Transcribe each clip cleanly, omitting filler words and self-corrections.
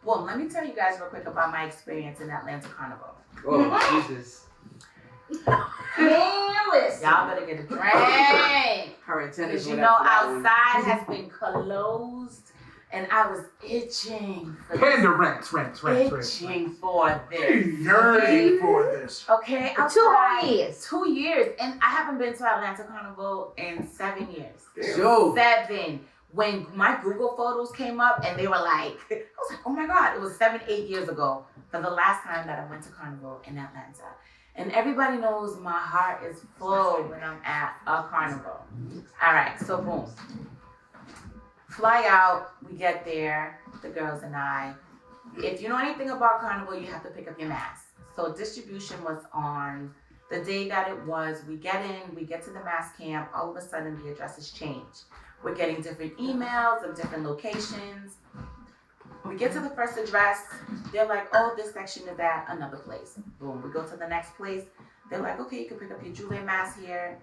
Well, let me tell you guys real quick about my experience in Atlanta Carnival. Oh, Jesus. Man, listen. Y'all better get a drink. Her antennas. Because you know outside has been closed and I was itching for Panda rents. Itching for this. Yearning for this. Okay, outside, 2 years. 2 years. And I haven't been to Atlanta Carnival in 7 years. Yo. 7. When my Google photos came up and they were like, I was like, oh my God, it was 7, 8 years ago for the last time that I went to Carnival in Atlanta. And everybody knows my heart is full when I'm at a carnival. All right, so boom. Fly out, we get there, the girls and I. If you know anything about Carnival, you have to pick up your mask. So distribution was on the day that it was. We get in, we get to the mask camp, all of a sudden the addresses change. We're getting different emails of different locations. We get to the first address. They're like, oh, this section is at another place. Boom, we go to the next place. They're like, okay, you can pick up your Juve mask here.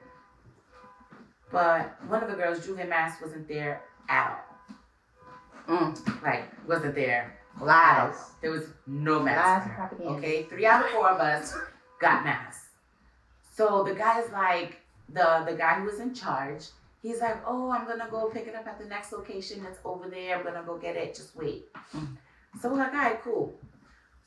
But one of the girls' Juve mask wasn't there at all. Like, wasn't there. Lies. There was no mask. Okay, 3 out of 4 of us got masks. So the guy is like, the guy who was in charge, he's like, oh, I'm gonna go pick it up at the next location. It's over there. I'm gonna go get it. Just wait. So we're like, all right, cool.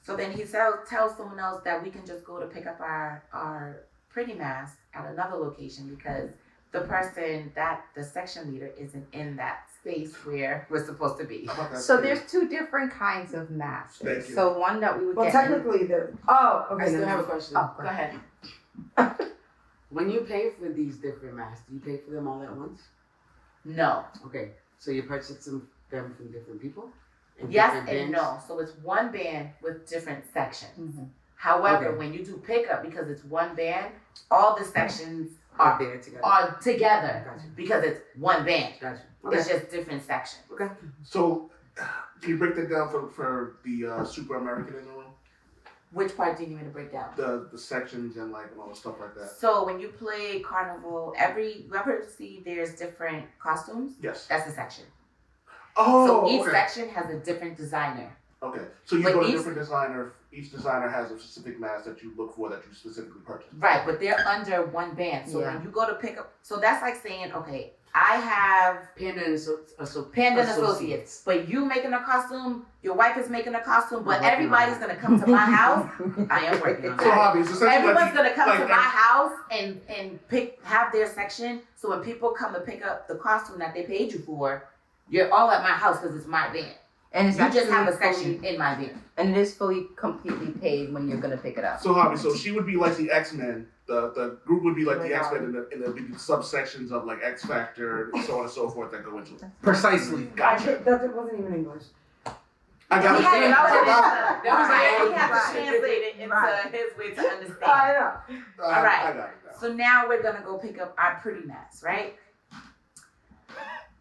So then he tells someone else that we can just go to pick up our pretty mask at another location because the person the section leader isn't in that space where we're supposed to be. So there's 2 different kinds of masks. Thank you. So one that we would Well, get. technically, I still have a question. Oh, Go ahead. When you pay for these different masks, do you pay for them all at once? No. Okay, so you purchase them from different people? Yes different and bands? no. So it's one band with different sections. However, Okay. when you do pickup, because it's one band, all the sections are there together. are together Gotcha. because it's one band. Gotcha. It's just different sections. Okay. So, can you break that down for the Super American in the room? Which part do you need me to break down? The sections and like all the stuff like that. So when you play Carnival, you ever see there's different costumes? Yes. That's a section. Oh. So each okay. section has a different designer. Okay. So you But go to each- different designer. Each designer has a specific mask that you look for that you specifically purchase. Right, but they're under one band. So Yeah. when you go to pick up, so that's like saying, okay, I have Panda and Panda and Associates, but you making a costume, your wife is making a costume, but everybody's gonna come to my house. I am working on So that. hobby, it's essentially Everyone's like gonna come like to my house and have their section. So when people come to pick up the costume that they paid you for, you're all at my house because it's my band. And it's You just have a actually section fully- in my band. And it is fully, completely paid when you're gonna pick it up. So hobby, so she would be like the X-Men. The group would be like the Oh my X-Men in the big subsections of like X Factor and so on and so forth that go into it. Precisely. Gotcha. That wasn't even English. I got He had to it. he had to Right. translate it into Right. his way to I understand. know. All right. I got it now. So now we're gonna go pick up our pretty masks, right?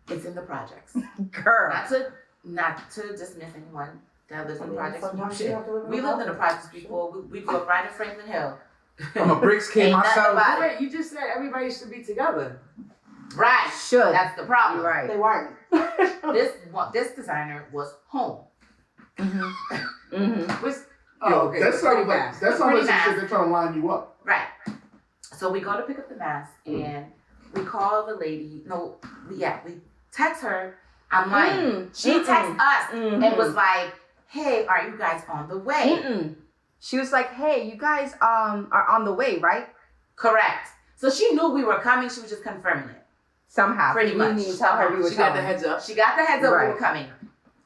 It's in the projects. Girl. Not to dismiss anyone that lives in the projects. Sometimes you have to live in We a lived in the project. projects before. We grew up right in Franklin Hill. I'm a bricks kid Ain't nothing myself. about it. Wait, you just said everybody should be together. Right. Should. That's the problem. Right. They weren't. This designer was home. Which, Yo, okay, that pretty sounds like mask. that sounds like Pretty some mask. shit they're trying to line you up. Right. So we go to pick up the mask and we call the lady. No, we text her. I'm like, she texted us and was like, hey, are you guys on the way? She was like, hey, you guys are on the way, right? Correct. So she knew we were coming. She was just confirming it. Somehow. Pretty We much. didn't even tell her we were She got the coming. heads up. She got the heads up we Right. were coming.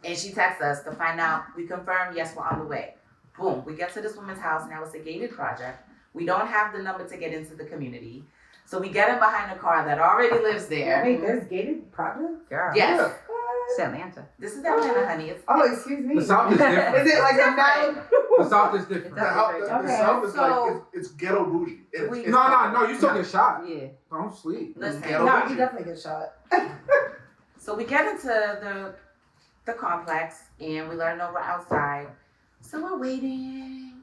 And she texted us to find out. We confirmed, yes, we're on the way. Boom. We get to this woman's house. Now it's a gated project. We don't have the number to get into the community. So we get in behind a car that already lives there. Wait, there's gated project? Girl. Yes. It's Atlanta. This is Atlanta, honey. It's, Oh, excuse me. The South is different. Is it like a Different. valid? The South is different. That's The Okay, South is so- like it's ghetto bougie. We- It's No, you still get shot. Yeah. Don't sleep. listen. Ghetto No, bougie. you definitely get shot. So we get into the complex and we let her know we're outside. So we're waiting.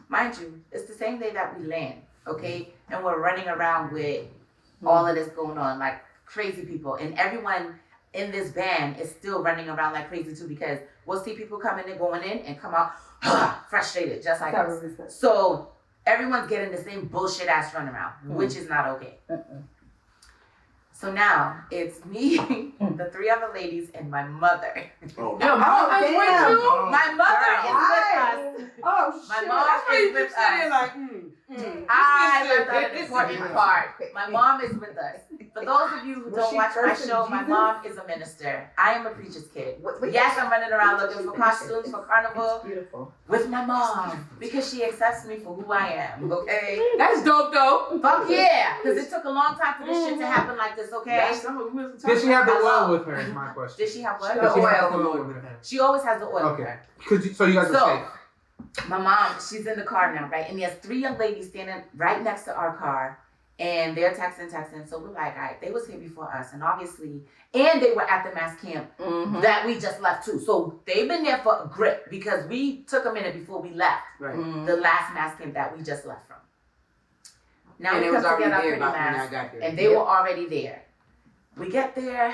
Mind you, it's the same day that we land, okay? And we're running around with all of this going on, like crazy people. And everyone, in this van is still running around like crazy too, because we'll see people coming and going in and come out frustrated, just like us. So everyone's getting the same bullshit ass runaround, which is not okay. So now it's me, the 3 other ladies, and my mother. Oh, Your mom is with damn. you? My mother is with us. Oh, My shit. mom That's why you is keep with sitting us. like, I left out an important Yeah. part. My mom is with us. For those of you who Was don't she watch my cursing show, my Jesus? mom is a minister. I am a preacher's kid. Wait, Yes, I'm running around looking for It's costumes for Carnival Beautiful. with my mom because she accepts me for who I am. Okay. That's dope though. Fuck yeah, because it took a long time for this shit to happen like this. Okay. That's some of who Did she have the Hello. oil with her? Is my question. Did she have what? Did she have The the oil. oil with her? She always has the oil with Okay. her. So you guys So- are safe. My mom, she's in the car now, right? And there's 3 young ladies standing right next to our car, and they're texting. So we're like, all right, they was here before us, and obviously, and they were at the mass camp Mm-hmm. that we just left too. So they've been there for a grip because we took a minute before we left Right. the last mass camp that we just left from. Now And we it come was to get already our there pretty about when I mask, got there. and they were already there. We get there,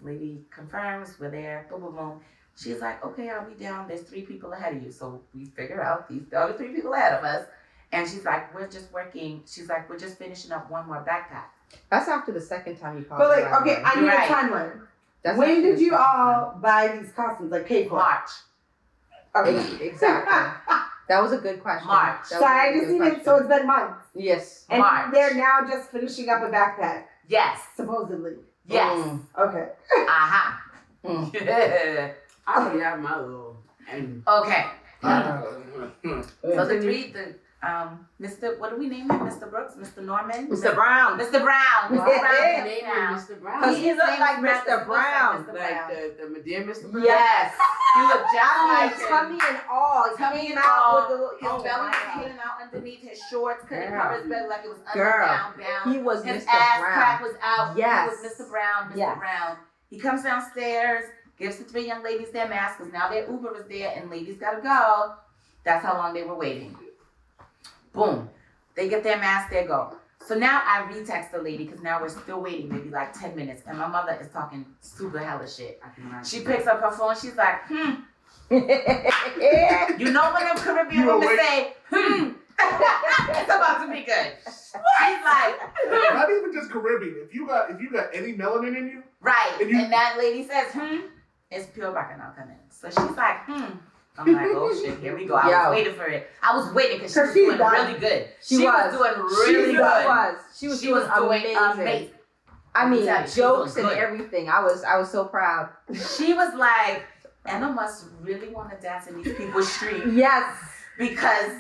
lady confirms we're there, boom, boom, boom. She's like, okay, I'll be down. There's 3 people ahead of you. So we figure out these other 3 people ahead of us. And she's like, we're just working. She's like, we're just finishing up one more backpack. That's after the second time you called. But like, her, okay, right? I need Right. a timeline. That's When after did the you second all buy these costumes? Like pay for it? March. Okay. Exactly. That was a good question. March. That was So a I good just needed, question. so it's been months. Yes. And March. they're now just finishing up a backpack, Yes. supposedly. Yes. Mm. Okay. Aha. Mm. Yeah. I already have my little and Okay. Hmm. So the 3, Mr. What do we name him? Mr. Brooks? Mr. Norman? Mr. Brown. Mr. Brown. Mr. Yeah. Brown. name Name him now. Mr. Brown. Because he His looked name like is Brown. Mr. His Brown. looks like Mr. Brown. Like the dear Mr. Brown. Yes. He looked just I like mean, him. tummy and all. It Tummy came and out all. with the little. His oh belly my was God. hanging out underneath his shorts, couldn't Girl. cover his belly like it was under Girl. down. He was His Mr. ass Brown. crack was out. Yes. He was Mr. Brown. Mr. Yes. Brown. He comes downstairs, gives the 3 young ladies their masks because now their Uber is there and ladies gotta go. That's how long they were waiting. Boom. They get their mask, they go. So now I retext the lady because now we're still waiting, maybe like 10 minutes, and my mother is talking super hella shit. I can imagine. She picks up her phone, she's like, Yeah. You know when them Caribbean You women awake? say, it's about to be good. She's like, Not even just Caribbean. If you got any melanin in you, right. And you- And that lady says, it's pure bacchanal coming. So she's like, I'm like, oh shit, here we go. I Yo. was waiting for it. I was waiting because she was She's doing done. really good. She was. doing really She good. was. She was doing amazing. I mean, tell you, she was jokes doing and good. everything. I was so proud. She was like, Anna must really want to dance in these people's street Yes. because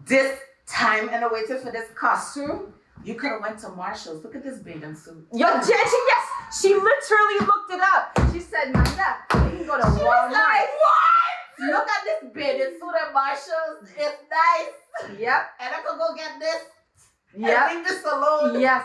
this time and waited for this costume. You could have went to Marshall's. Look at this bathing suit. Yo, Jen, yes. She literally looked it up. She said, Manda, you can go to She was Walmart. like, what? Look at this bathing suit at Marshall's. It's nice. Yep. And I could go get this Yep. and leave this alone. Yes.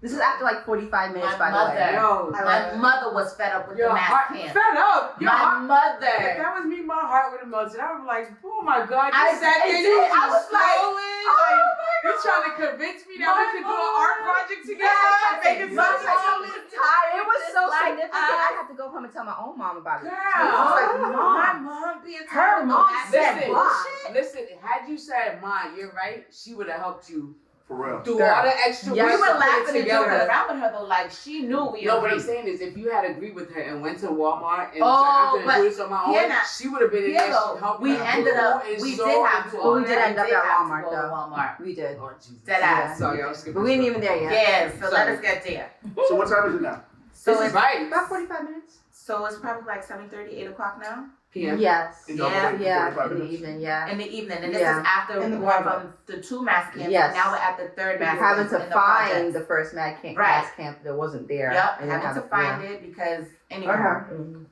This is after like 45 minutes, My by the way. mother. Yo, My mother was fed up with your the mask heart camp. fed up. Your My heart. If mother. that was me, my heart would have melted. I would be like, oh my God, you I sat there, did. you I was like, scrolling, oh like, my you God. trying to convince me that My we could do an art mom. project together? Yes. Make it My something. mom is tired. It was just so like significant. us. I had to go home and tell my own mom about it. Girl. I was like, My Mom. mom being Her tired of mom mask said camp what? bullshit. Listen, had you said mine, you're right, she would have helped you for real. do Girl. all the extra Yes. We work were to put it laughing and joking together. around with her though, like she knew we No, what I'm agreed. saying is, if you had agreed with her and went to Walmart and Oh, said, I'm but gonna do this on my here own, now- she would have been in Here there. though, She helped we her. ended up, Who is we so did have into to. all We did that? end up did at have to Walmart, go to though. Walmart. We did. Oh, Jesus. Dead ass. Sorry, I was skipping. But we ain't even there yet. Yeah, so let Sorry. us get there. So what time is it now? So This is it's right. About 45 minutes. so it's probably like 7:30, 8 o'clock now PM. Yes. And y'all Yeah, waiting for Yeah, 45 in the minutes? evening, yeah. in the evening, and this Yeah. is after In the going project. from the 2 mass camps. Yes. Now we're at the 3rd mass Having camp to in the find project. the first mass camp, Right. mass camp that wasn't there. Yep, And then having to find it because anyhow. Okay. Mhm.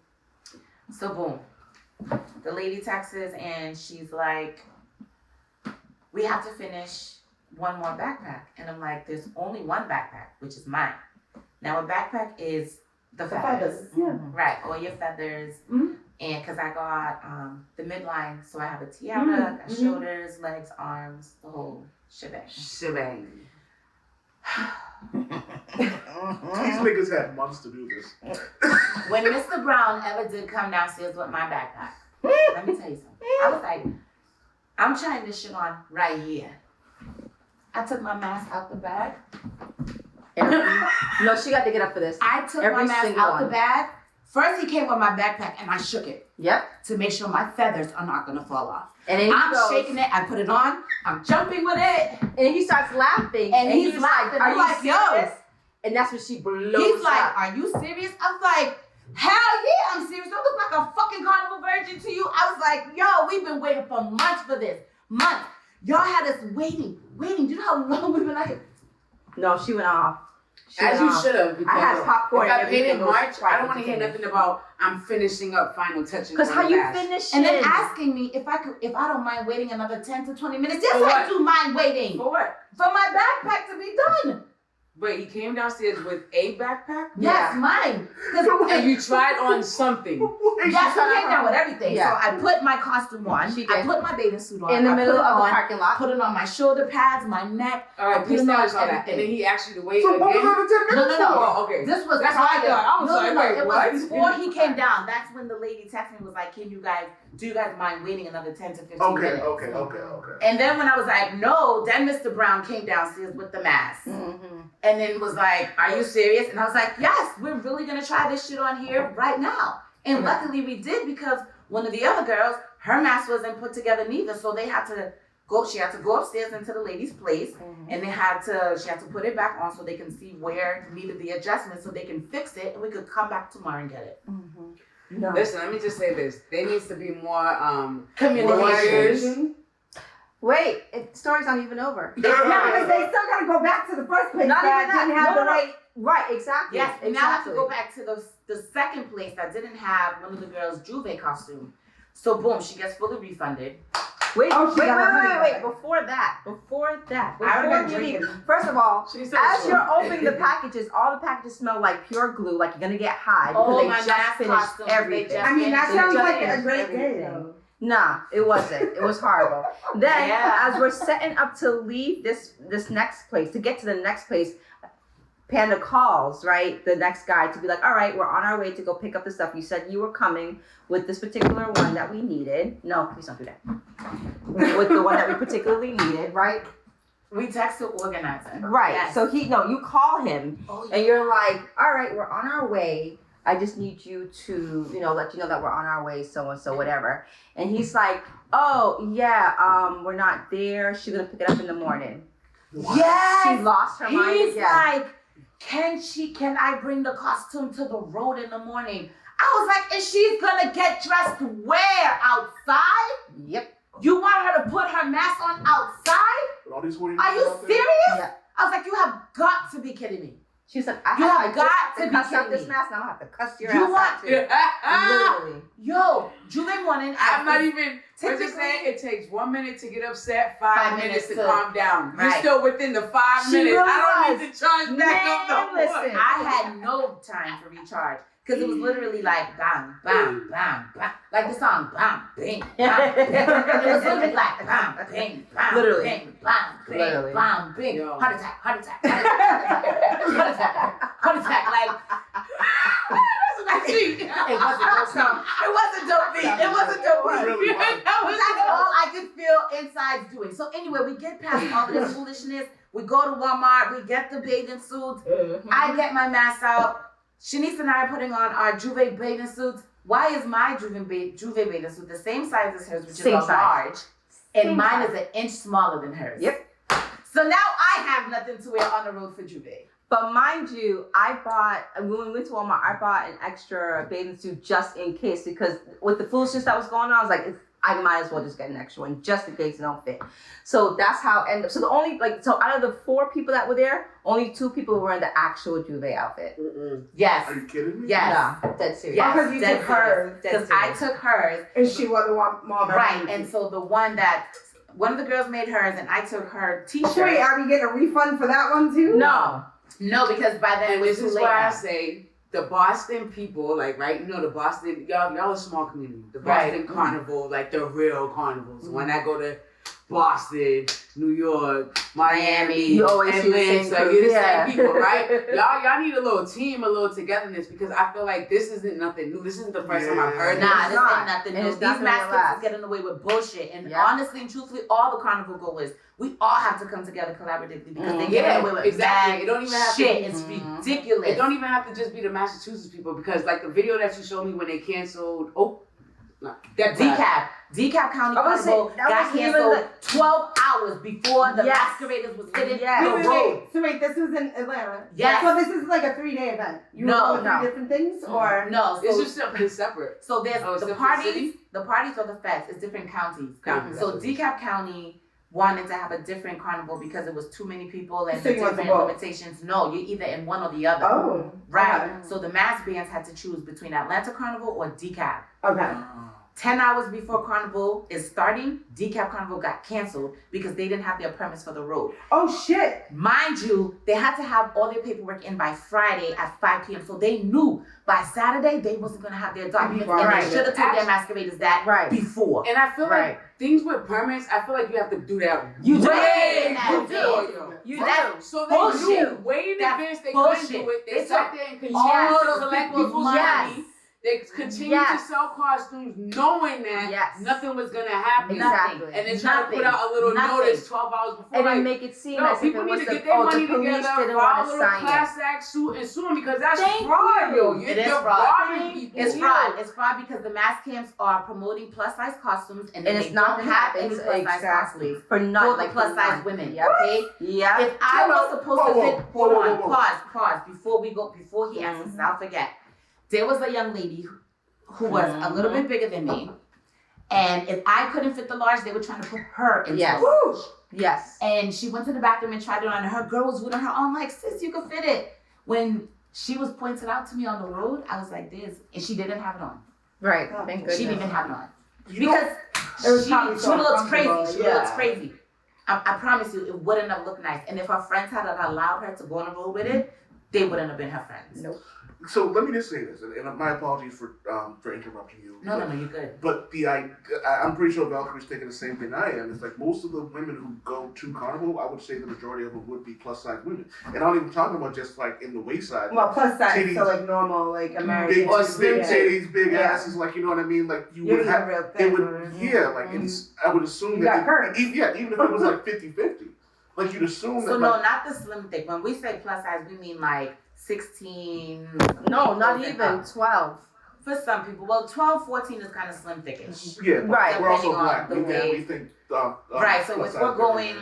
So boom, the lady texts and she's like, "We have to finish one more backpack," and I'm like, "There's only one backpack, which is mine." Now a backpack is the The feathers, feathers. Yeah. right? All your feathers, Mhm. and because I got the midline, so I have a tiara, got Mhm. shoulders, legs, arms, the whole shebang. Shebang. These niggas had months to do this. When Mr. Brown ever did come downstairs with my backpack, let me tell you something. I was like, I'm trying this shit on right here. I took my mask out the bag. No, she got to get up for this. I took Every my mask single out the one. bag. First, he came with my backpack and I shook it Yep. to make sure my feathers are not gonna fall off. And then he I'm goes, shaking it. I put it on. I'm jumping with it. and then he starts laughing. And he's like, laughing. "Are I'm you like, yo." serious?" And that's when she blows He's like, up. "Are you serious?" I was like, "Hell yeah, I'm serious. I look like a fucking carnival virgin to you." I was like, "Yo, we've been waiting for months for this. Months. Y'all had us waiting. Do you know how long we've been like?" No, she went off. She As went you off. should have. I had popcorn. If I and paid in everything. It was March, quite I don't want to hear entertaining. nothing about I'm finishing up final touches. Because on how the you mask. finish And then it? asking me if I don't mind waiting another 10 to 20 minutes. Yes, For I what? do mind waiting For what? for my backpack to be done. Wait, he came downstairs with a backpack? Yes, mine. 'Cause- And you tried on something. Yes, he came down with everything. Yeah. So I put my costume on. She I did. put my bathing suit on. in the I middle put it of the on, parking lot. Put it on my shoulder pads, my neck. All right, I please put it tell on us all that. everything. And then he asked you to wait So what was again? on the 10 No, minutes no, no. for? Oh, okay. This was That's what I prior. thought. I was no, like, no, wait, it what? was before he came down. That's when the lady texted me and was like, do you guys mind waiting another 10 to 15 Okay, minutes? okay. And then when I was like, no, then Mr. Brown came downstairs with the mask. Mm-hmm. And then was like, are you serious? And I was like, yes, we're really going to try this shit on here right now. And luckily we did, because one of the other girls, her mask wasn't put together neither. So she had to go upstairs into the lady's place, and she had to put it back on so they can see where needed the adjustment so they can fix it, and we could come back tomorrow and get it. No. Listen, let me just say this. There needs to be more Communication. Wait, story's not even over. Yeah, because they still gotta go back to the first place. Not that even that. didn't have No, the no. right. Right, exactly. Yes, and now I have to exactly. go back to the second place that didn't have one of the girls' Juve costume. So boom, she gets fully refunded. Wait, Oh, she wait, got her money wait. back. Before that. I would've Before been you leave. drinking. First of all, She said as so. you're opening the packages, all the packages smell like pure glue, like you're gonna get high because Oh, they my just mask finished costumes, they everything. just- I mean, that They sounds just like a finished great day, everything. though. Nah, it wasn't. It was horrible. Then, Yeah. as we're setting up to leave this next place, to get to the next place, Panda calls, right, the next guy to be like, all right, we're on our way to go pick up the stuff. You said you were coming with this particular one that we needed. No, please don't do that. With the one that we particularly needed, right? We text the organizer. Right. Yes. So you call him Oh, and you're like, all right, we're on our way. I just need you to, let you know that we're on our way, so and so, whatever. And he's like, oh yeah, we're not there. She's gonna pick it up in the morning. yes. She lost her mind He's again. like, can I bring the costume to the road in the morning? I was like, and she's gonna get dressed where? Outside? Yep. You want her to put her mask on outside? With all these 40 Are you out there? serious? Yeah. I was like, you have got to be kidding me. She said, You I have just got have to be cuss out kidding this me. mask. Now I'm gonna have to cuss your You ass want- out too. Literally. Yo, Juve morning. I'm not even. We're just Typically- saying it takes 1 minute to get upset, 5 minutes to to- calm down. You're Right. still within the 5 She minutes. really I don't was. need to charge back up no Man, more. listen. I had no time for recharge. Because it was literally like bam, bam, bam, bam. Like the song, bam, bing, bam, bing. It was literally like bam, bing, bam, Literally. bing, bam, bing, Literally. bam, bing. Yo. Heart attack, heart attack, heart attack, heart attack, heart attack. Like, that's what I see. It wasn't dope beat. It wasn't dope beat. It wasn't dope It beat. really was. That was That's all I could feel inside doing. So anyway, we get past all of this foolishness. We go to Walmart. We get the bathing suits. I get my mask out. Shanice and I are putting on our Juve bathing suits. Why is my Juve bathing suit the same size as hers, which Same is a size. large, and Same mine size. is an inch smaller than hers? Yep. So now I have nothing to wear on the road for Juve. But mind you, when we went to Walmart, I bought an extra bathing suit just in case, because with the foolishness that was going on, I was like, I might as well just get an extra one just in case it don't fit. So that's how it ended up. So out of the 4 people that were there, only 2 people were in the actual Juve outfit. Yes. Are you kidding me? Yes. Nah, dead serious. Yes. Because you dead took hers. Dead Because I serious. took hers. And she wasn't mom. Right. And so one of the girls made hers, and I took her t-shirt. Wait, are we getting a refund for that one too? No. No, because by then it And was this too is late. why I now. say the Boston people, like, right, the Boston, y'all a small community. The Right. Boston Carnival, like the real carnivals. When I go to Boston, New York, Miami, You always see the same Atlanta. crew. You're the Yeah. same people, right? Y'all need a little team, a little togetherness, because I feel like this isn't nothing new. This isn't the first time I've heard Nah, this. this ain't nothing And new. it's These not gonna mascots last. is getting away with bullshit. And Yeah. honestly and truthfully, all the carnival goers, we all have to come together collaboratively because they're Yeah, getting away with exactly. mad It don't even have to shit. be- It's ridiculous. It don't even have to just be the Massachusetts people, because like the video that you showed me when they canceled, DeKalb County I was Carnival saying, that got wasn't even canceled 12 hours before the Yes. masqueraders was hitting Yes. the road. So wait, this was in Atlanta? Yes. So this is like a 3-day event? You No, were going no. three different things? Or? No, it's so, just something separate. so there's Oh, it's the different parties, city? the parties or the fetes is different counties. Counties. So DeKalb County wanted to have a different carnival because it was too many people and So the you want different to vote? limitations. No, you're either in one or the other. Oh. Right. Okay. So the mass bands had to choose between Atlanta Carnival or DeKalb. Okay. 10 hours before Carnival is starting, DeKalb Carnival got canceled because they didn't have their permits for the road. Oh shit. Mind you, they had to have all their paperwork in by Friday at 5 p.m. So they knew by Saturday they wasn't going to have their documents. And Right. they should have told their masqueraders that Right. before. And I feel Right. like things with permits, I feel like you have to do that You do. way You before, do. yo. You That's do. So they bullshit. knew way in That's advance they bullshit. couldn't do it. They They sat took there and all continued to those collect people's people's money. money. They continued Yes. to sell costumes knowing that Yes. nothing was going to happen. Exactly. And then try to put out a little Nothing. notice 12 hours before. And like, then make it seem no, as if people it need was to the, get their money the police together, didn't file a want to little sign class act suit and sue them, because that's Thank fraud, you. yo. It is You're fraud. robbing people. It's fraud. It's fraud because the mass camps are promoting plus size costumes and, then And it's they not don't gonna have happen. any plus size Exactly. costumes For not for the like plus size none. women. Yep. Okay? Yeah. If I was supposed to fit, hold on, whoa. pause, before he asks us, I'll forget. There was a young lady who was a little bit bigger than me, and if I couldn't fit the large, they were trying to put her into Yes. the large. Yes. And she went to the bathroom and tried it on, and her girl was rooting her on like, sis, you can fit it. When she was pointed out to me on the road, I was like, this, and she didn't have it on. Right. Oh, Thank She goodness. didn't even have it on. You know- Because It was she probably so looks crazy. uncomfortable, She looks yeah. crazy. I promise you, it wouldn't have looked nice. And if her friends had allowed her to go on the road with it, they wouldn't have been her friends. Nope. So let me just say this, and my apologies for interrupting you. No, you're good. But I'm pretty sure Valkyrie's thinking the same thing I am. It's like most of the women who go to Carnival, I would say the majority of them would be plus size women. And I'm not even talking about just like in the waist side. Well, plus size, Titties. so like normal, like American. Big, Or big slim titties, big Yeah. asses, like you know what I mean. Like you You're would a have, real it thing. would, yeah. Like it's, I would assume You that, got curves. even if it was like 50-50, like you'd assume So that. no, like, not the slim thick. When we say plus size, we mean like 16. No, not and even up. 12. For some people, well, 12, 14 is kind of slim thickish. yeah, but Right. we're also Depending on black. the We way- think. Right. So plus if size we're different. going,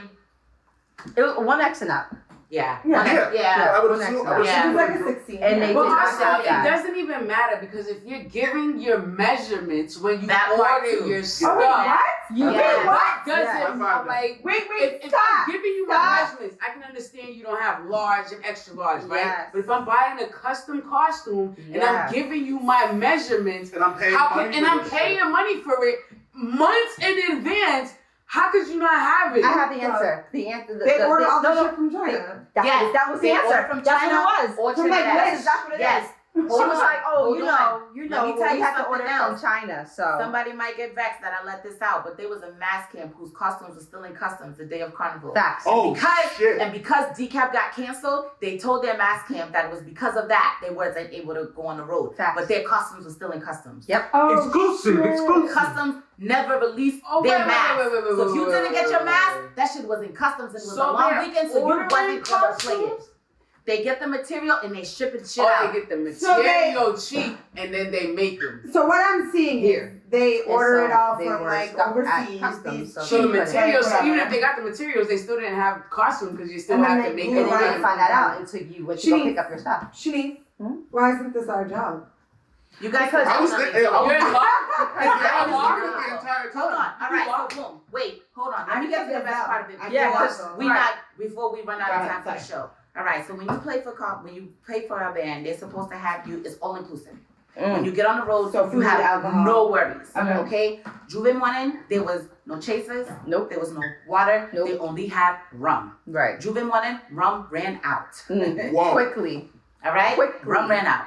It was 1X and up. yeah, Yeah. I would One assume. extra. I would Yeah. It assume was like it a would- 16. And they But did not also, have it that. doesn't even matter, because if you're giving your measurements when you That part order too. your Oh, stuff, wait, what? You Yeah. did what? that doesn't Yeah. like. Wait, If stop. I'm giving you my measurements, I can understand you don't have large and extra large, right? Yes. But if I'm buying a custom costume and Yeah. I'm giving you my measurements, And I'm paying how money can, and for I'm this paying shit. money for it months in advance, how could you not have it? I have the answer. The answer. They order all the no, shit from China. Yes, that was the they answer. order from That's China what it was. or From like Trinidad. Wish. That's what it Yes. is. She was like, oh, Hold you on. know, Let me tell we you have to something order it else. from China, so. Somebody might get vexed that I let this out, but there was a mass camp whose costumes were still in customs the day of Carnival. Facts. Oh shit! And because DeKalb got canceled, they told their mass camp that it was because of that they wasn't able to go on the road. Facts. But their costumes were still in customs. Yep. Oh, Exclusive, shit. exclusive. Customs never released Oh, their wait, mask. wait, wait, wait, So if you wait, didn't wait, get your wait, mask, wait. that shit was in customs and it was So a long they're weekend, so you ordering wasn't gonna play it. costumes? They get the material and they ship it shit Or out. they get the So they- material cheap and then they make them. So what I'm seeing Here. is they order it all they from were like stuck at overseas. customs, These so So the Cheap. materials, Whatever. even if they got the materials, they still didn't have costumes because you still And then have to they make And glue it. then it you on. didn't find that out until you went to go She- pick up your stuff. Shanice, Hmm? why isn't this our job? You guys Because I was nothing. thinking- I was- You're in luck. That I was was the the entire Hold on. time. All right. So boom. Wait. Hold on. Let me get to the best part of it. Yeah, Before 'cause- we right. not before we run out of Right, time for the show. All right. So when you play for a band, they're supposed to have you. It's all inclusive. When you get on the road, So you food, have alcohol. no worries. Okay. Okay. Juve morning, there was no chasers. Nope. There was no water. Nope. They only had rum. Right. Juve morning, rum ran out. Whoa! Quickly. All right. Quickly. Rum ran out.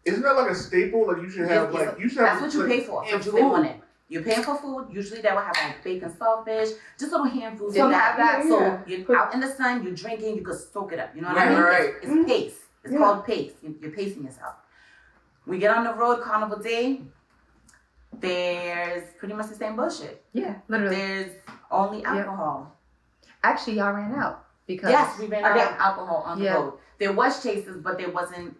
Isn't that like a staple? Like you should have Yes, like you should have. That's what you like, pay for And Juve food. morning. You're paying for food. Usually they will have like bacon, saltfish, just little handfuls Didn't of have that. So you're out in the sun, you're drinking, you could soak it up. You know what I mean? Right. It's pace. It's called pace. You're pacing yourself. We get on the road, Carnival Day. There's pretty much the same bullshit. Yeah, literally. There's only alcohol. Actually, y'all ran out because Yes, we ran out of alcohol on the Yeah. road. There was chasers, but there wasn't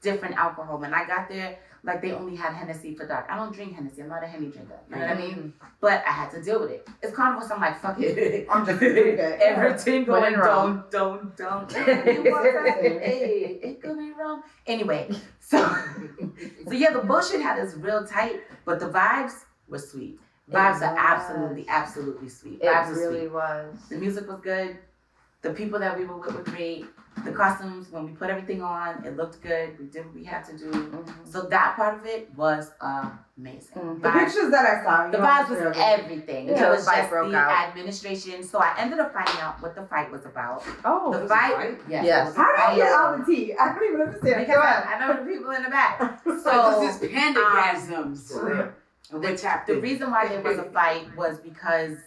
different alcohol. When I got there, like they only had Hennessy for dark. I don't drink Hennessy. I'm not a Henny drinker. You know what I mean? But I had to deal with it. It's Carnival, so I'm like, fuck it. I'm just gonna drink it. Everything When going in Rome. don't. Hey, it could be wrong. Anyway, so yeah, the bullshit had us real tight, but the vibes were sweet. Vibes are absolutely sweet. It Vibes are really sweet. was. The music was good. The people that we were with were great. The costumes, when we put everything on, it looked good. We did what we had to do. So that part of it was amazing. The Vibes- pictures that I saw, the vibes was everything. Yeah, It was the fight just broke the out. administration. So I ended up finding out what the fight was about. Oh, The was a fight? fight? Yes. Yes. it was a How do fight. you get all the tea? I don't even understand. Because Go ahead. I know the people in the back. So So this is Panda-gasms. For real. We're tapped the in. reason why there was a fight was because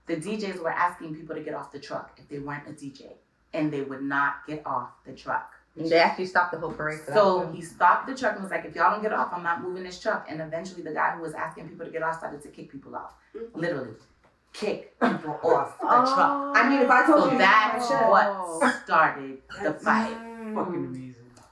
the DJs were asking people to get off the truck if they weren't a DJ. And they would not get off the truck. and they actually stopped the whole parade for So that. he stopped the truck and was like, if y'all don't get off, I'm not moving this truck. And eventually the guy who was asking people to get off started to kick people off. Literally. Kick people off the truck. I mean, if I told So you that's I should. what started the fight. Fucking amazing.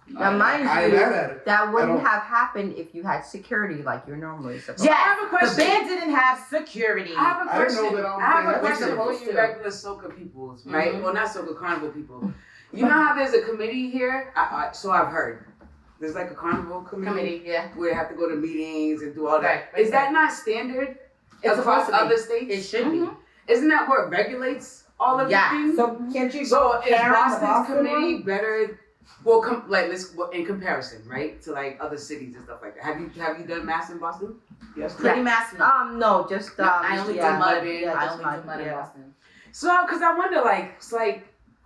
Now, mind I ain't you, mad at it. that I wouldn't don't- have happened if you had security like you're normally supposed. Yeah, I have a question. the band didn't have security. I have a I didn't know question. that I have a they question were for supposed you to. regular soca peoples, right? Mhm. Well, not soca, carnival people. You know how there's a committee here? So I've heard. There's like a carnival committee Yeah. where they have to go to meetings and do all that. Right. Is that not standard It's across supposed to be. other states? It should be. Isn't that what regulates all of Yeah. the things? So can't you So go is Karen, the Boston's Boston committee one? better? Well, in comparison, right, to like other cities and stuff like that. Have you done mass in Boston? Yes. Pretty massive. No, just I only yeah, do mud. yeah, I just only mud, do mud in yeah. Boston. So, because I wonder, like, it's like,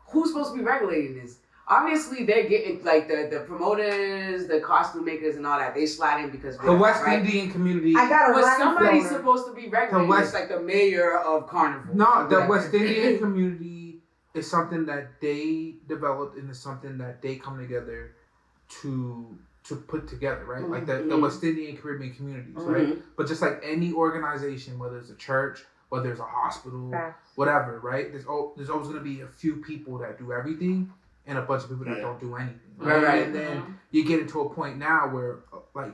who's supposed to be regulating this? Obviously, they're getting, like, the promoters, the costume makers, and all that. They slide in because The West right? Indian community. I got a Was line somebody filter. supposed to be regulating West- this, like the mayor of Carnival? No, the Whatever. West Indian community is something that they developed and is something that they come together to put together, right? Like the West Indian Caribbean communities, right? But just like any organization, whether it's a church, whether it's a hospital, Facts. whatever, right? There's always going to be a few people that do everything and a bunch of people that Yeah. don't do anything. Right. And then you get into a point now where like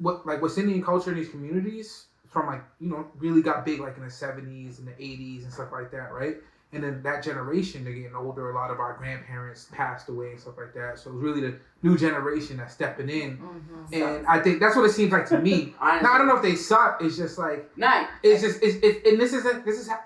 West Indian culture in these communities from like, really got big like in the 70s and the 80s and stuff like that, right? And then that generation, they're getting older. A lot of our grandparents passed away and stuff like that. So it's really the new generation that's stepping in. And I think that's what it seems like to me. Honestly. Now, I don't know if they suck. It's just like, Night. it's just,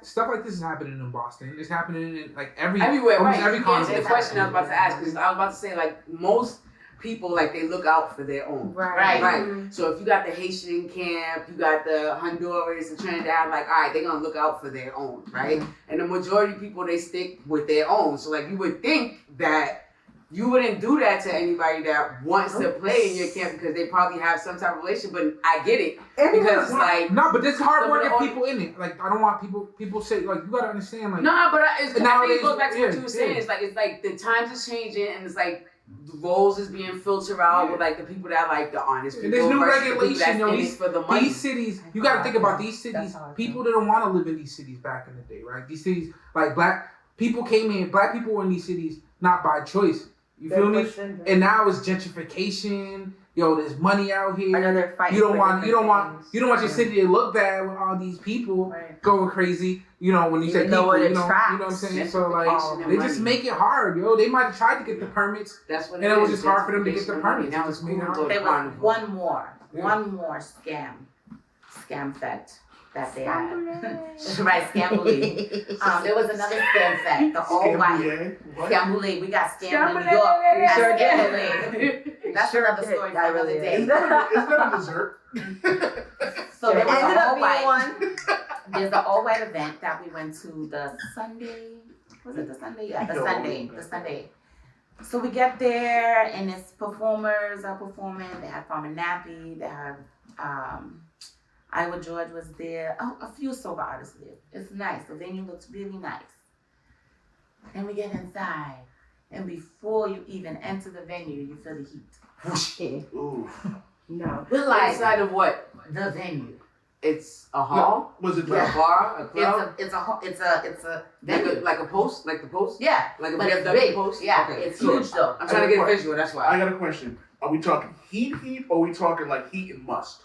stuff like this is happening in Boston. It's happening in like Everywhere, almost right? every You answered continent. the question I was about to ask, because I was about to say, like, most people, like, they look out for their own. Right. Right. So if you got the Haitian camp, you got the Honduras and Trinidad, like, all right, they're going to look out for their own, right? And the majority of people, they stick with their own. So, like, you would think that you wouldn't do that to anybody that wants to play in your camp because they probably have some type of relation, but I get it. Because it's like, No, but there's hard Some working of the people in it. Like, I don't want people say, like, you gotta understand, like, no, but I think nowadays, it goes back to what yeah, you were saying. yeah. It's like the times is changing, and it's like the roles is being filtered out with like the people that like the honest people. And there's new versus the people regulation, that's in these- it for the money. these cities, you got to think about these That's cities. how I feel. People didn't want to live in these cities back in the day, right? These cities, like black people came in, black people were in these cities not by choice. You feel me? And now it's gentrification. Yo, there's money out here. I know they're fighting. You don't for want different your city to look bad with all these people Right. going crazy. When you say Even though people, it you know what I'm saying. So like, Gentrification and they just money. make it hard, yo. They might have tried to get the permits. That's what And it was is. just hard for them to get the Gentrification and money. permits. Now It it's just cool made to it go hard. to There was Carnival. one more scam fest that they had. Right, Scamboulet. There was another scam fest, the all white. Scamboulet? What? Scamboulet, we got scammed in New York. We at sure did. Scamboulet. That's another story for That another really day. is. Is that a dessert? So there was Ended an up all being white. one. There's an all white event that we went to the Sunday. Was it the Sunday? Yeah, the No, Sunday. no. The Sunday. So we get there and it's performers are performing. They have Farmer Nappy. They have Iowa George was there. Oh, a few sober artists there. It's nice. The venue looks really nice. Then we get inside, and before you even enter the venue, you feel the heat. Ooh. No. We're like Inside of what? the venue. It's a hall? Was it Like like a bar? A club? It's a venue. Like a post? Like the post? Yeah, Like a but it's VFW big. post? Yeah, Okay. it's So- huge though. I'm trying to get a visual, that's I why. got a question. Are we talking heat, or are we talking like heat and must?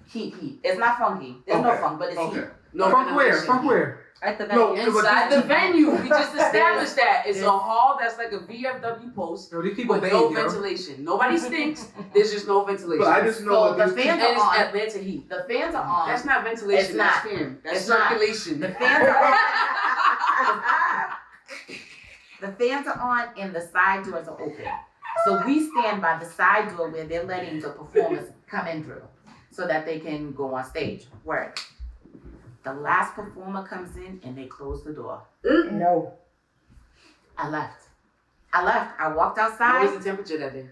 Heat. It's not funky. There's no Okay. funk, but it's heat. Okay. No Funk where? ventilation. Funk where? At the No, venue. Inside the venue. We just established that. It's a hall that's like a VFW post Yo, these people with bathe, no yo. ventilation. Nobody stinks. There's just no ventilation. But I just know So that the there's fans and are it's on. Atlanta heat. The fans are on. That's not ventilation. It's That's not. fan. That's It's not. circulation. The fans are on. The fans are on and the side doors are open. So we stand by the side door where they're letting the performers come in through so that they can go on stage. Work. The last performer comes in and they close the door. No. I left. I walked What outside. was the temperature that day?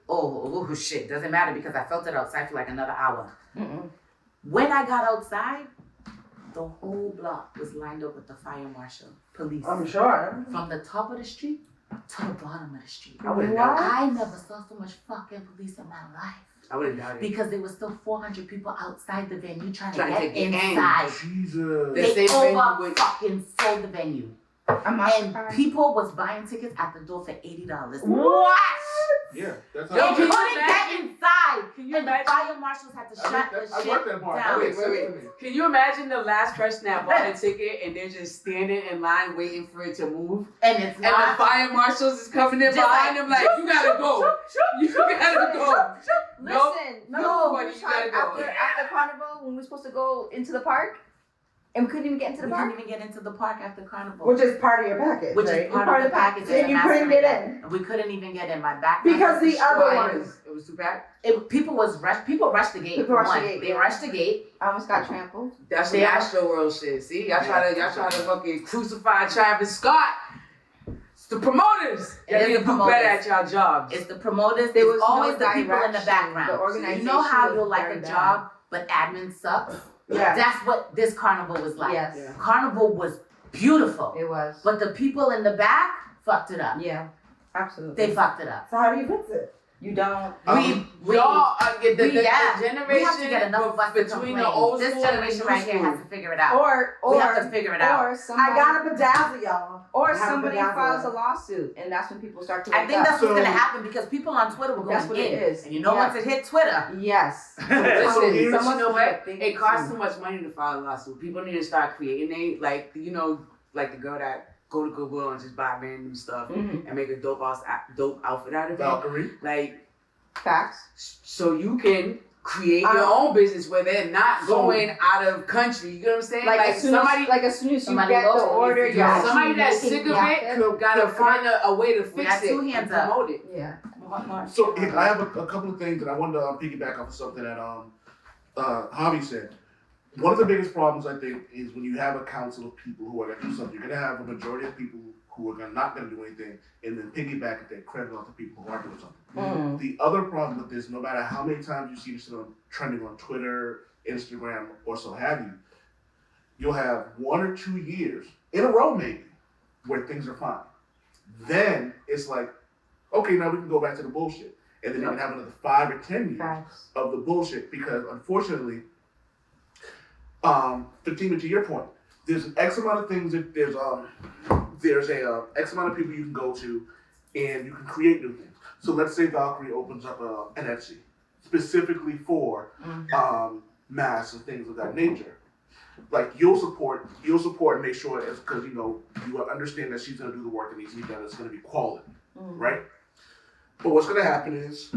Oh shit. Doesn't matter because I felt it outside for like another hour. Mm-mm. When I got outside, the whole block was lined up with the fire marshal, police. I'm sure. From the top of the street to the bottom of the street. I wouldn't What? doubt it. I never saw so much fucking police in my life. I wouldn't doubt it. Because there was still 400 people outside the venue trying Trying to to get get in. inside. Jesus. The They same venue over with- fucking sold the venue. I'm not And surprised. people was buying tickets at the door for $80. What? Yeah, that's Yo, They how can you couldn't get imagine- inside. Can you And the imagine? fire marshals had to shut the I shit worked that bar. down. Wait. Can you imagine the last person that bought a ticket and they're just standing in line waiting for it to move? And it's And the not. fire marshals is coming in Just behind like, them like, you gotta go. You gotta go. Nope. Listen, No, no, buddy, you gotta go. after Carnival, when we were supposed to go into the park, and we couldn't even get into the We park. couldn't even get into the park after Carnival. Which is part of your package, Which right? is part of the package. And you couldn't get in. We couldn't even get in. My back. Because the other Why? ones. It was too packed. People rushed the gate. People for rushed one. the gate, They yeah. rushed the gate. I almost got trampled. That's some Yeah. Astro World shit. See, y'all try to fucking crucify Travis Scott. It's the promoters. It Y'all is need the to do promoters. better at y'all jobs. It's the promoters. There It's was always no the people in the direction. background. The organization You know how was you'll like very a bad. job, but admin sucks. Yeah. That's what this carnival was like. Yes, Yeah. Carnival was beautiful, it was. but the people in the back fucked it up. Yeah, absolutely. They fucked it up. So how do you fix it? You don't. We Y'all get the we have generation to get enough of us to between complain. the old This school and the generation new right here has school. to figure it out. Or We have to figure it out. Or somebody, I got a bedazzle, y'all. or I have a somebody bedazzle. files a lawsuit, and that's when people start to wake I think up. that's what's So- gonna happen because people on Twitter were going That's what in, it is. and you know Yeah. once it hit Twitter, Yes. Listen, here's- but you know Someone's what? thinking It costs too. too much money to file a lawsuit. People need to start creating it, like like the girl that go to Goodwill and just buy random stuff Mhm. and make a dope outfit out of it. Valkyrie. Like, Facts. so you can create your own business where they're not So- going out of country. You know what I'm saying? Like, as soon as you somebody get the local order, needs to you're do it. actually somebody that's making sick of profit. it gotta find a way to fix got it two and hands up. promote it. Yeah. So I have a couple of things that I wanted to piggyback off of something that Javi said. One of the biggest problems I think is when you have a council of people who are going to do something, you're going to have a majority of people who are not going to do anything, and then piggyback and take credit off the people who are doing something. Mm. The other problem with this, no matter how many times you see this trending on Twitter, Instagram, or so have you, you'll have 1 or 2 years in a row maybe where things are fine. Then it's like, okay, now we can go back to the bullshit. And then you can have another 5 or 10 years Facts. of the bullshit because unfortunately, Fatima, to your point, there's an X amount of things that there's a X amount of people you can go to and you can create new things. So let's say Valkyrie opens up an Etsy specifically for masks and things of that nature. Like you'll support and make sure it's because you understand that she's gonna do the work that needs to be done. It's gonna be quality, right? But what's gonna happen is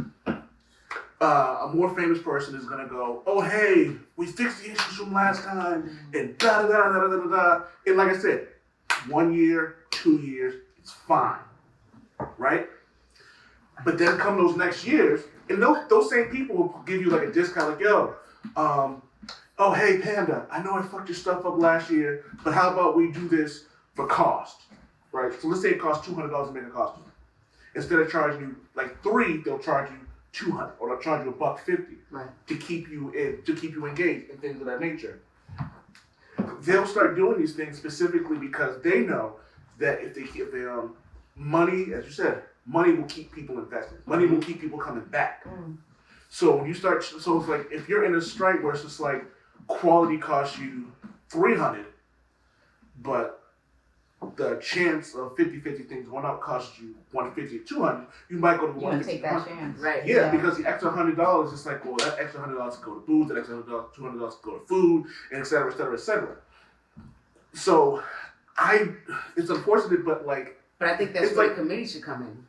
a more famous person is gonna go, oh hey, we fixed the issues from last time, and da da da da da da da. And like I said, 1 year, 2 years, it's fine, right? But then come those next years, and those same people will give you like a discount, like yo, oh hey Panda, I know I fucked your stuff up last year, but how about we do this for cost, right? So let's say it costs $200 to make a costume. Instead of charging you like $3, they'll charge you $200 or they'll charge you $150 Right. to keep you engaged and things of that nature. They'll start doing these things specifically because they know that if they money, as you said, money will keep people invested. Money will keep people coming back. So when you start, so it's like if you're in a strike where it's just like quality costs you $300, but the chance of 50-50 things going up costs you $150, $200, you might go to You want $150. to take that chance. Right. Yeah, because the extra $100 is like, well, that extra $100 can go to booze, that extra $200 can go to food, and et cetera, et cetera, et cetera. So, it's unfortunate, but like. But I think that's It's where like- the committee should come in.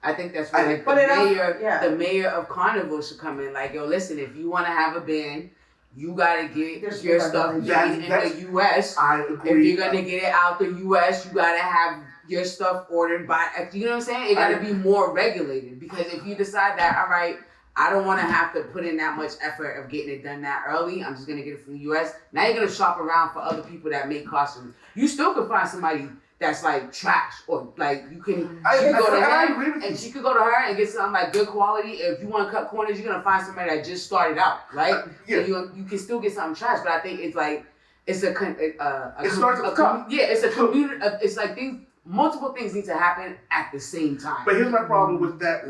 I think that's where like, But the mayor of Carnival should come in. Like, yo, listen, if you want to have a band, you gotta get There's your no stuff regulation. made in That's- the U.S. I If agree. you're gonna get it out the U.S., you gotta have your stuff ordered by. You know what I'm saying? It gotta be more regulated because if you decide that, all right, I don't want to have to put in that much effort of getting it done that early. I'm just gonna get it from the U.S. Now you're gonna shop around for other people that make costumes. You still could find somebody that's like trash or like you can. I She could go to agree her with and you. she could go to her and get something like good quality. If you want to cut corners, you're gonna find somebody that just started out, right? Yeah. So you can still get something trash, but I think it's like it's a It starts at the top. yeah, it's a community. It's like multiple things need to happen at the same time. But here's my problem with that.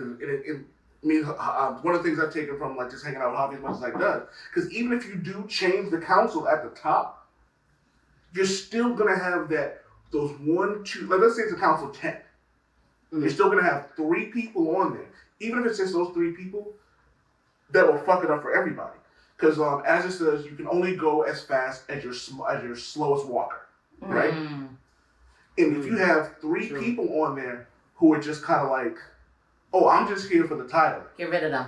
One of the things I've taken from like just hanging out with Javi as much as I've done, because even if you do change the council at the top, you're still gonna have those 1, 2. Like let's say it's a council 10. You're still gonna have 3 people on there. Even if it's just those 3 people, that will fuck it up for everybody. Because as it says, you can only go as fast as your slowest walker, right? And if you have 3 True. people on there who are just kind of like, oh, I'm just here for the title. Get rid of them.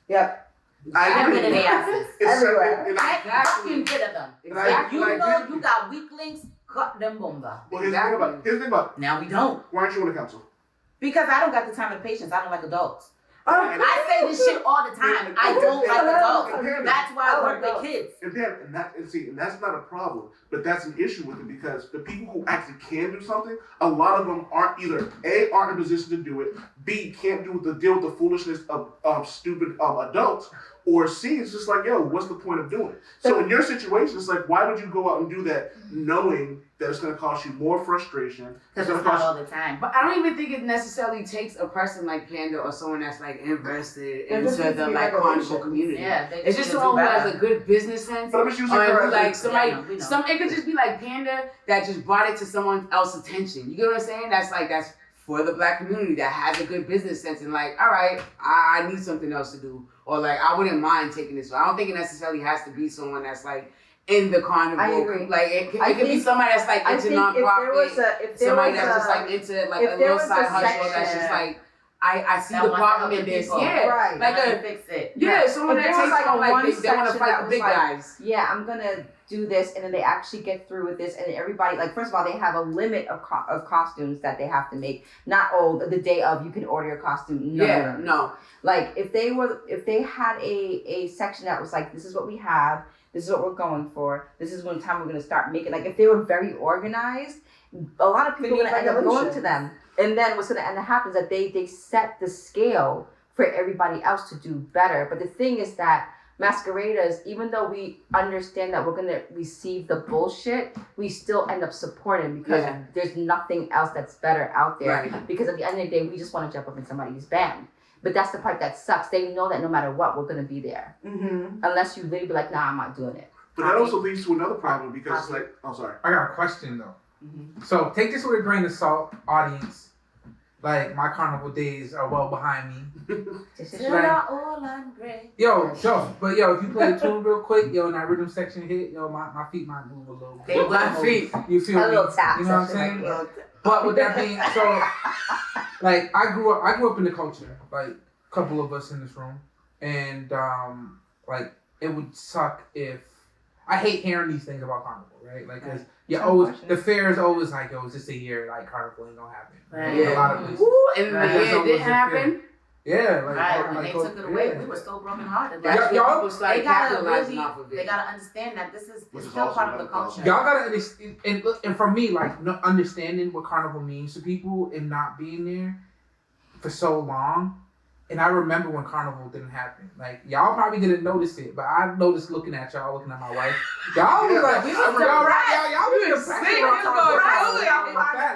Yep. Get rid of their asses. Everywhere. Fucking rid of them. Exactly. If you Like, know you got weak links, cut them bumba. Well, here's the thing about it. Now we don't. Why aren't you on the council? Because I don't got the time and patience. I don't like adults. And- I say this shit all the time. I don't like adults. That's why I work with kids. And that's not a problem, but that's an issue with it because the people who actually can do something, a lot of them aren't either A, aren't in a position to do it, B, can't deal with the foolishness of stupid adults, or C, it's just like, yo, what's the point of doing it? So in your situation, it's like, why would you go out and do that knowing that it's going to cost you more frustration? Because gonna it's not cost all the time. But I don't even think it necessarily takes a person like Panda or someone that's like invested There just into needs to the be like regulations. Carnival community. Yeah, it's just someone who has a good business sense. But I'm just using Or her who, as like a- somebody, Yeah, we know. it could just be like Panda that just brought it to someone else's attention. You get what I'm saying? That's for the black community that has a good business sense and like, all right, I need something else to do, or like I wouldn't mind taking this. I don't think it necessarily has to be someone that's like in the Carnival. I agree. Like it could be think- somebody that's like I into think if there nonprofit. was Somebody that's just like into like if a there little was a side hustle that's section- just like I see That the wants to problem help in the this. people. Yeah. Right. Like Like a fix it. yeah, someone If that there takes was like on a like one they want to section fight that the was big like- guys. Yeah, I'm gonna do this, and then they actually get through with this, and everybody, like, first of all, they have a limit of costumes that they have to make. Not the day of you can order your costume. No. Like if they had a section that was like, this is what we have, this is what we're going for, this is when time we're gonna start making. Like if they were very organized, a lot of people are gonna end up going to them, and then what's gonna end up happens that they set the scale for everybody else to do better. But the thing is that masqueraders, even though we understand that we're gonna receive the bullshit, we still end up supporting because there's nothing else that's better out there. Right. Because at the end of the day, we just want to jump up in somebody's band. But that's the part that sucks. They know that no matter what, we're gonna be there. Mm-hmm. Unless you literally be like, nah, I'm not doing it. But that also leads to another problem because it's like, oh, sorry. I got a question though. So take this with a grain of salt, audience. Like my carnival days are well behind me. Yo, if you play a tune real quick, yo, and that rhythm section hit, yo, my feet might move a little bit. They black feet. You feel A me? little tap You know what I'm session, saying? like, But with that being so, like I grew up in the culture, like a couple of us in this room, and like it would suck if I hate hearing these things about carnival, right? Like, cause the fair is always like, yo, it's just a year, like carnival ain't gonna happen. Right. In a lot of places. Ooh, and Right. the year it didn't happen. Yeah, like, Right, when like, they took it away, yeah. we were so broken hearted. That's Like, when y'all- people started they gotta capitalizing really, off of it. they gotta understand that this is Which it's is still also part of the another culture. Y'all gotta understand, and for me, like understanding what carnival means to people and not being there for so long, And I remember when Carnival didn't happen. Like, y'all probably didn't notice it, but I noticed looking at y'all, looking at my wife. Y'all was like, y'all was depressed.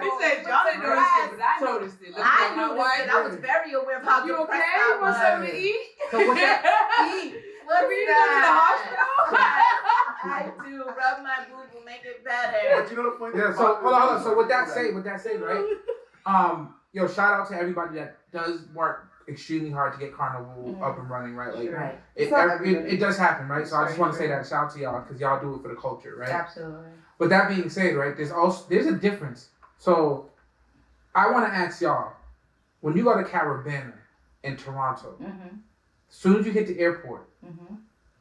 He said, y'all didn't notice it, but I noticed it. I noticed it. I was very aware of how You depressed okay? I You want was. something to eat? So what's that? Eat. What's You need to go to the that? I do. Rub my boob will make it better. But you know the funny thing Yeah, so about hold on. this- So with that say, right? Yo, shout out to everybody that does work extremely hard to get Carnival up and running, right? Like, Right. it does happen, right? So I just want to say that shout out to y'all because y'all do it for the culture, right? Absolutely. But that being said, right, there's a difference. So I want to ask y'all, when you go to Carabana in Toronto, Mm-hmm. as soon as you hit the airport, Mm-hmm.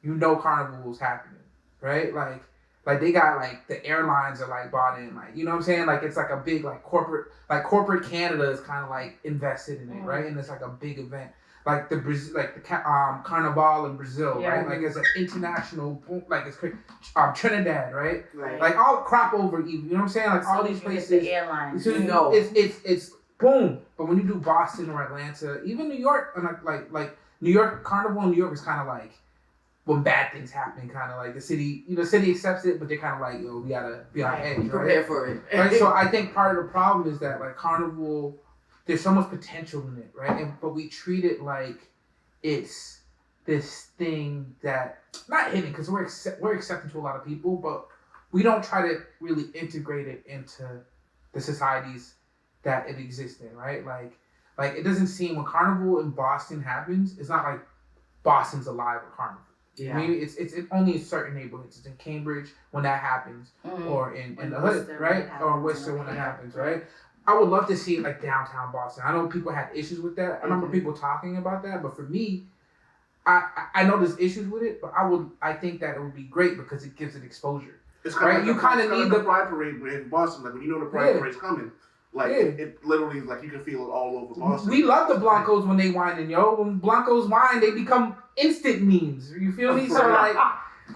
you know Carnival's happening, right? Like they got like the airlines are like bought in, like, you know what I'm saying? Like it's like a big like corporate Canada is kind of like invested in it, right? And it's like a big event, like the Brazil, like the Carnival in Brazil, right? Like it's an international, like it's Trinidad, right? Right. Like all crop over, you know what I'm saying? Like all these places, The airlines. so No. it's boom. But when you do Boston or Atlanta, even New York, and like New York, Carnival in New York is kind of like when bad things happen, kind of like the city accepts it, but they're kind of like, yo, we gotta be on edge, right? Prepare for it. Right. So I think part of the problem is that like Carnival, there's so much potential in it, right? But we treat it like it's this thing that not hidden because we're accepting to a lot of people, but we don't try to really integrate it into the societies that it exists in, right? Like it doesn't seem when Carnival in Boston happens, it's not like Boston's alive with Carnival. Yeah. Maybe it's only in certain neighborhoods. It's in Cambridge when that happens, or in the hood, Worcester when right? it Or happens, Worcester when it yeah. happens, right? I would love to see it like downtown Boston. I know people had issues with that. I remember people talking about that, but for me, I know there's issues with it, but I think that it would be great because it gives it exposure. It's kind Right, of you kinda need the the- Pride Parade in Boston. Like when you know the Pride Yeah. Parade's coming, like Yeah. it literally like you can feel it all over Boston. We love the Blancos when they whining, yo. When Blancos whine, they become instant memes. You feel me? So like,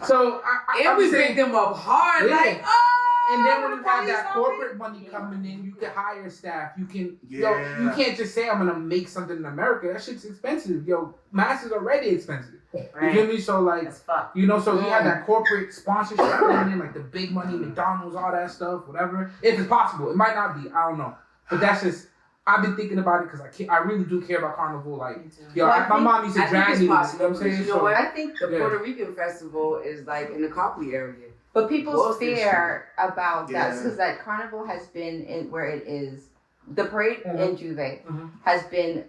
And I'm we saying, pick them up hard, Yeah. like, oh! and then when you the have police that on me. corporate money coming in, you can hire staff. You can, Yeah. you can't just say I'm gonna make something in America. That shit's expensive, yo. Mass is already expensive. You feel Right. me? So like, That's fucked. you know, so you have that corporate sponsorship coming in, like the big money, McDonald's, all that stuff, whatever. If it's possible, it might not be. I don't know, but that's just. I've been thinking about it because I really do care about Carnival. Like, Me too. yo, Well, I my think- mom used to I think drag it's me. You know what possible I'm saying? because you know So- what? I think The Yeah. Puerto Rican festival is like in the Copley area. But people's Wilson fear about that Yeah. is because that Carnival has been in where it is. The parade in Juve Mhm. has been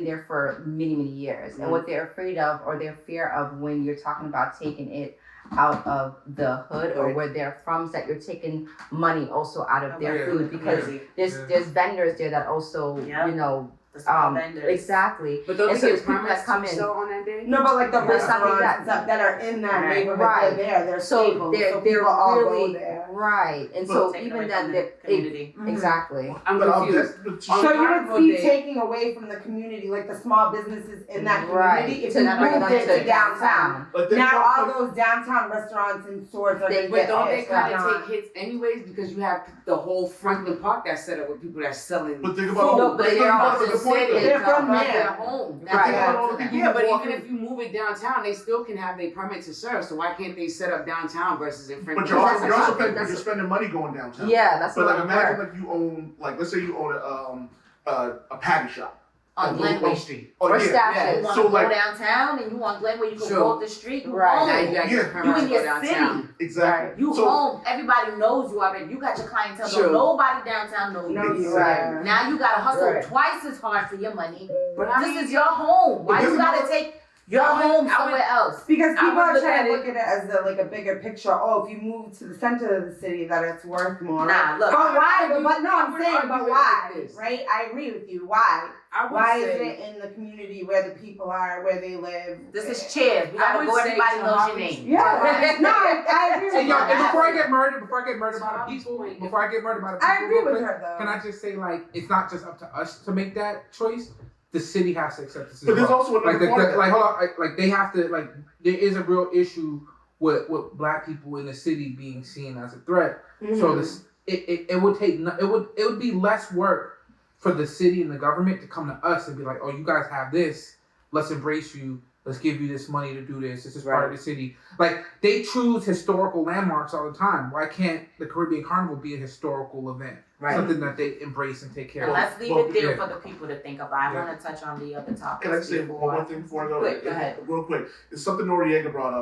there for many years, and what they're afraid of or their fear of when you're talking about taking it out of the hood or Right. where they're from, is that you're taking money also out of their Yeah. food because Yeah. there's vendors there that also Yeah. you know The small vendors. exactly. But don't And they so get it's people permits that come to in. sell on that day? No, but like the But it's not like restaurants that are in that Right. neighborhood, Right. they're So stable. they're so people all really go there. right, and But so Taken even away then from that the community. exactly. I'm But confused. but So you would Carnival see Day- taking away from the community, like the small businesses in that community, Right. if To you not moved bring them it to to downtown. But then Now all but- those downtown restaurants and stores are They- gonna But get don't they hit. kind of Yeah. take hits anyways because you have the whole Franklin Park that's set up with people that's selling. But think food, about No, but but they're they're also also the point sitting though. They're from at there. their home. But think about all the Right. people Yeah, but who even walk if you move it downtown, they still can have their permit to serve. So why can't they set up downtown versus in Franklin But you're Park? also, That's- paying, that's- you're spending money going downtown. Yeah, that's But what like I'm imagine like you own like let's say you own a patty shop. On Glenway Street. Oh Or yeah. staff You is. want So, to go like- downtown and you want Glenway, you can Sure. go up the street. You Right. home. Now you gotta get a Yeah. permit You to in go your downtown. Exactly. You So home. Everybody knows you already. You got your clientele. Sure. Nobody downtown knows No, you. you Exactly. are. Now you gotta hustle Right. twice as hard for your money. But I This mean, is your home. Why But you this gotta is- take your I would- home I would- somewhere else? Because I people would are look trying at to it- look at it as a bigger picture. Oh, if you move to the center of the city, that it's worth more. Nah, look. But why? I would- But no, I I'm would saying, argue but it why? like this. Right? I agree with you. Why? I would Why is say, it in the community where the people are, where they live? This is cheers. We I gotta would go. say Everybody to knows your Harvey's- name. Yeah. No, I agree with Hey, you. yo, on and that. before I get murdered by the Harvey's people, point. before I get murdered by the people, I agree real with quick, her though. can I just say like it's not just up to us to make that choice. The city has to accept this as but there's well. also Like, another part. like hold on, like they have to like there is a real issue with black people in the city being seen as a threat. So Mhm. this it would take it would be less work for the city and the government to come to us and be like, oh, you guys have this, let's embrace you. Let's give you this money to do this. This is part of the city. Like, they choose historical landmarks all the time. Why can't the Caribbean Carnival be a historical event? Right. Something that they embrace and take care And of. let's leave it there for the people to think about. I want to touch on the other topics. Can I say one more thing before I go? Quick, go ahead. Real quick. It's something Noriega brought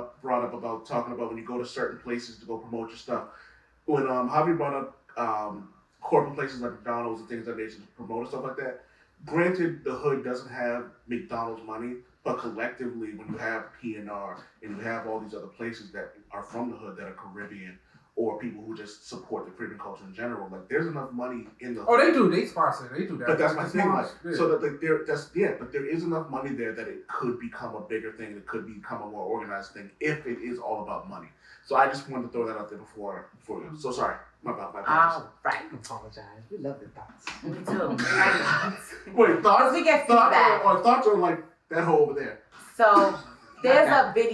up about talking about when you go to certain places to go promote your stuff. When Javi brought up corporate places like McDonald's and things like that to promote and stuff like that. Granted, the hood doesn't have McDonald's money, but collectively, when you have P&R and you have all these other places that are from the hood that are Caribbean or people who just support the Caribbean culture in general, like there's enough money in the hood. Oh, they do. They sponsor. They do that. But that's my thing. Like, Yeah. so that like but there is enough money there that it could become a bigger thing. It could become a more organized thing if it is all about money. So I just wanted to throw that out there before you. So sorry, my bad. All right. I apologize. We love the thoughts. Me too. Wait, thoughts? We get feedback. Thoughts are like that hole over there. So there's a video